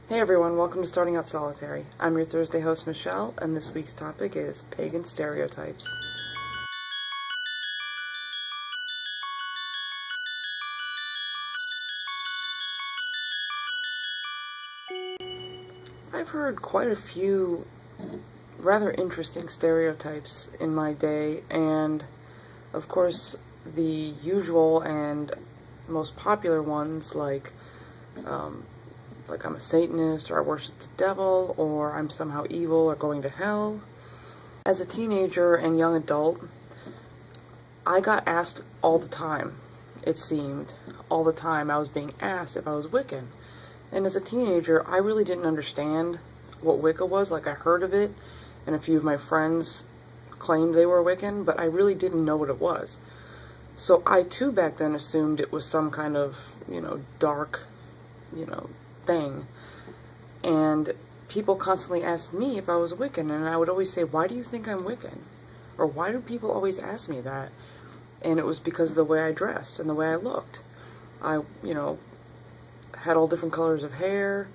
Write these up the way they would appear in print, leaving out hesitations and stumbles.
Hey everyone, welcome to Starting Out Solitary. I'm your Thursday host Michelle, and this week's topic is pagan stereotypes. I've heard quite a few rather interesting stereotypes in my day, and of course the usual and most popular ones like I'm a Satanist, or I worship the devil, or I'm somehow evil or going to hell. As a teenager and young adult, I got asked all the time, it seemed. All the time I was being asked if I was Wiccan. And as a teenager, I really didn't understand what Wicca was. Like, I heard of it, and a few of my friends claimed they were Wiccan, but I really didn't know what it was. So I too back then assumed it was some kind of, dark, thing. And people constantly asked me if I was Wiccan, and I would always say, why do you think I'm Wiccan? Or why do people always ask me that? And it was because of the way I dressed and the way I looked. I, had all different colors of hair,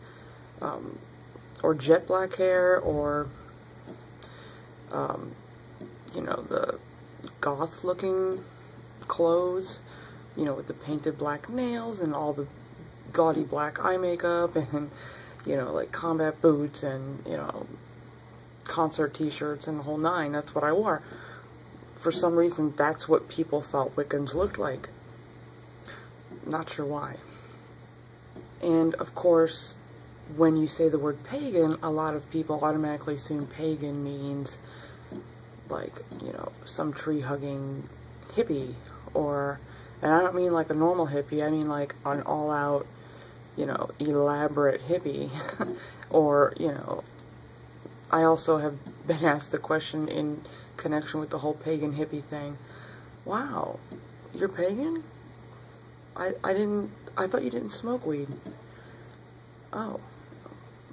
or jet black hair, or, the goth-looking clothes, with the painted black nails and all the gaudy black eye makeup and, like combat boots and, concert t-shirts and the whole nine. That's what I wore. For some reason, that's what people thought Wiccans looked like. Not sure why. And, of course, when you say the word pagan, a lot of people automatically assume pagan means, like, some tree-hugging hippie, or, and I don't mean like a normal hippie, I mean like an all-out, elaborate hippie. Or, I also have been asked the question in connection with the whole pagan hippie thing. Wow, you're pagan? I thought you didn't smoke weed. Oh,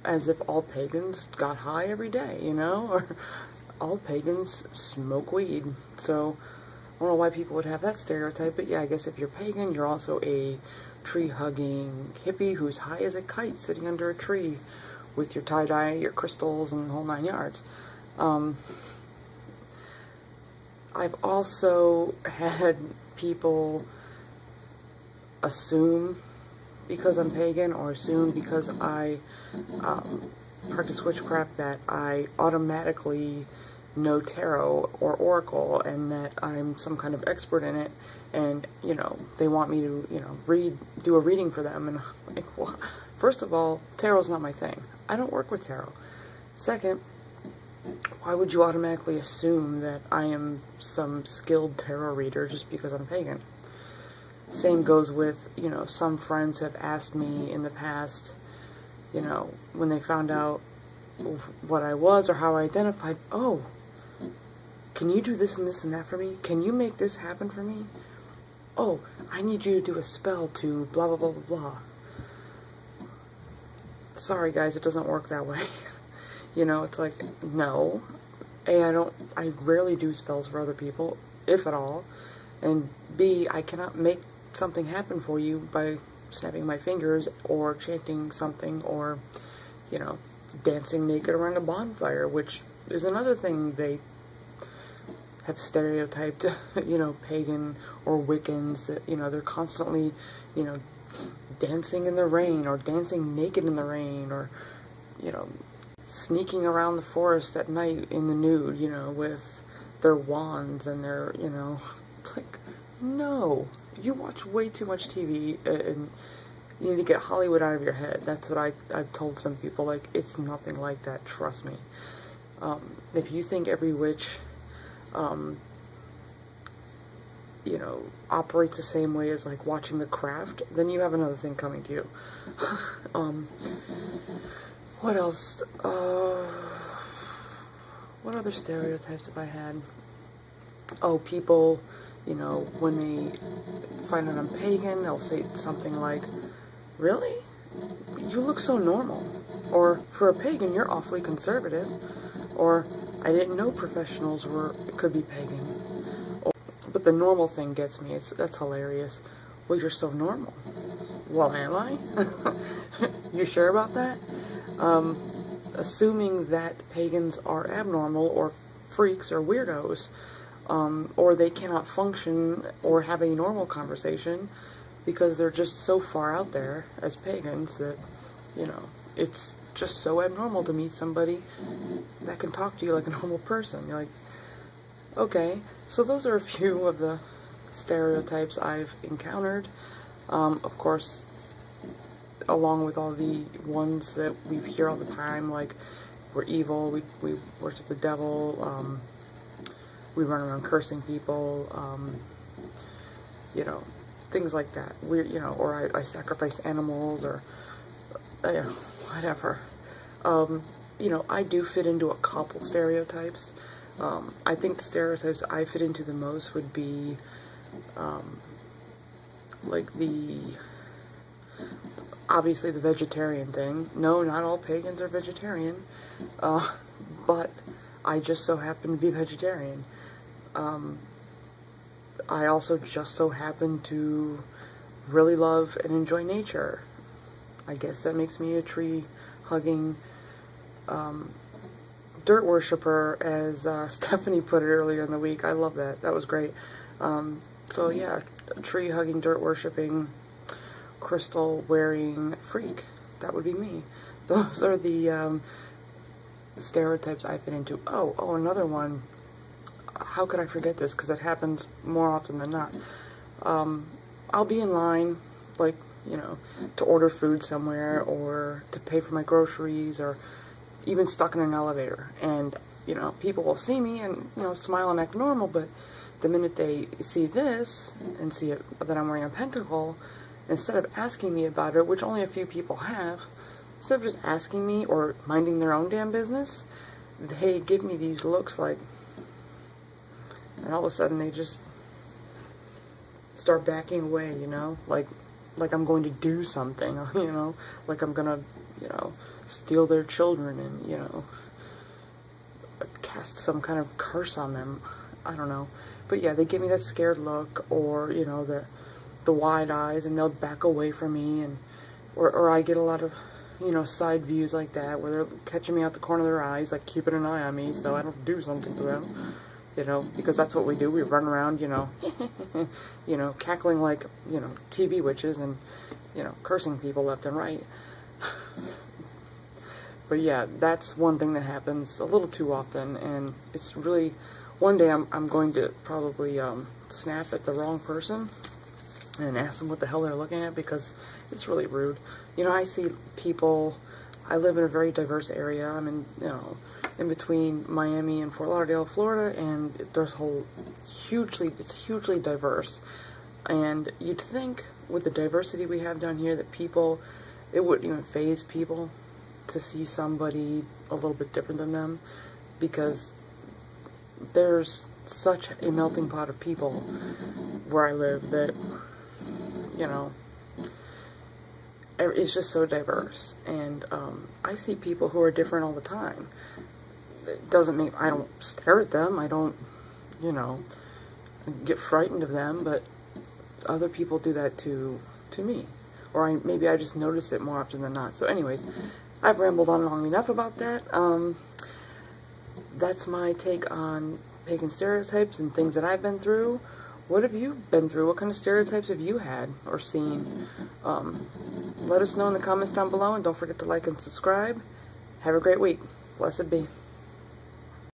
as if all pagans got high every day, or all pagans smoke weed. So, I don't know why people would have that stereotype, but yeah, I guess if you're pagan, you're also a tree-hugging hippie who's high as a kite sitting under a tree with your tie-dye, your crystals, and the whole 9 yards. I've also had people assume because I'm pagan, or assume because I practice witchcraft, that I automatically know tarot or oracle, and that I'm some kind of expert in it, and, they want me to, do a reading for them, and I'm like, well, first of all, tarot's not my thing. I don't work with tarot. Second, why would you automatically assume that I am some skilled tarot reader just because I'm pagan? Same goes with, some friends have asked me in the past, when they found out what I was or how I identified, oh, can you do this and this and that for me? Can you make this happen for me? Oh, I need you to do a spell to blah, blah, blah, blah, blah. Sorry, guys, it doesn't work that way. It's like, no. I rarely do spells for other people, if at all. And B, I cannot make something happen for you by snapping my fingers, or chanting something, or, dancing naked around a bonfire, which is another thing they have stereotyped, pagan or Wiccans, that, they're constantly, dancing in the rain, or dancing naked in the rain, or, sneaking around the forest at night in the nude, with their wands and their, it's like, no, you watch way too much TV, and you need to get Hollywood out of your head. That's what I've told some people, like, it's nothing like that, trust me. If you think every witch, operates the same way as, like, watching The Craft, then you have another thing coming to you. What else? What other stereotypes have I had? Oh, people, when they find out I'm pagan, they'll say something like, really? You look so normal. Or, for a pagan, you're awfully conservative. Or, I didn't know professionals could be pagan. But the normal thing gets me. That's hilarious. Well, you're so normal. Well, am I? You sure about that? assuming that pagans are abnormal or freaks or weirdos, or they cannot function or have a normal conversation because they're just so far out there as pagans that, you know, it's just so abnormal to meet somebody that can talk to you like a normal person. You're like, okay, so those are a few of the stereotypes I've encountered. Of course, along with all the ones that we hear all the time, like we're evil, we worship the devil, we run around cursing people, you know, things like that. You know, or I sacrifice animals, or you know, whatever. You know, I do fit into a couple stereotypes. I think the stereotypes I fit into the most would be like obviously the vegetarian thing. No, not all pagans are vegetarian, but I just so happen to be vegetarian. I also just so happen to really love and enjoy nature. I guess that makes me a tree-hugging dirt worshiper, as Stephany put it earlier in the week. I love that. That was great. So yeah, tree-hugging, dirt-worshipping, crystal-wearing freak. That would be me. Those are the stereotypes I fit into. Oh, another one. How could I forget this? Because it happens more often than not. I'll be in line, like, you know, to order food somewhere, or to pay for my groceries, or even stuck in an elevator. And, you know, people will see me and, you know, smile and act normal, but the minute they see this and see it, that I'm wearing a pentacle, instead of asking me about it, which only a few people have, instead of just asking me or minding their own damn business, they give me these looks like, and all of a sudden they just start backing away, you know, like I'm going to do something, you know, like I'm gonna, you know, steal their children and, you know, cast some kind of curse on them. I don't know. But yeah, they give me that scared look, or, you know, the wide eyes, and they'll back away from me, and or I get a lot of, you know, side views like that, where they're catching me out the corner of their eyes, like keeping an eye on me so I don't do something to them. You know, because that's what we do. We run around, you know, you know, cackling like, you know, TV witches, and, you know, cursing people left and right. But yeah, that's one thing that happens a little too often, and it's really, one day I'm going to probably snap at the wrong person and ask them what the hell they're looking at, because it's really rude. You know, I see people, I live in a very diverse area. I'm in, you know, in between Miami and Fort Lauderdale, Florida, and there's it's hugely diverse. And you'd think with the diversity we have down here that people, it wouldn't even faze people to see somebody a little bit different than them, because there's such a melting pot of people where I live that, you know, it's just so diverse. And I see people who are different all the time. It doesn't mean I don't stare at them, I don't, you know, get frightened of them, but other people do that to me, or maybe I just notice it more often than not. So anyways, I've rambled on long enough about that. That's my take on pagan stereotypes and things that I've been through. What have you been through? What kind of stereotypes have you had or seen? Let us know in the comments down below, and don't forget to like and subscribe. Have a great week. Blessed be.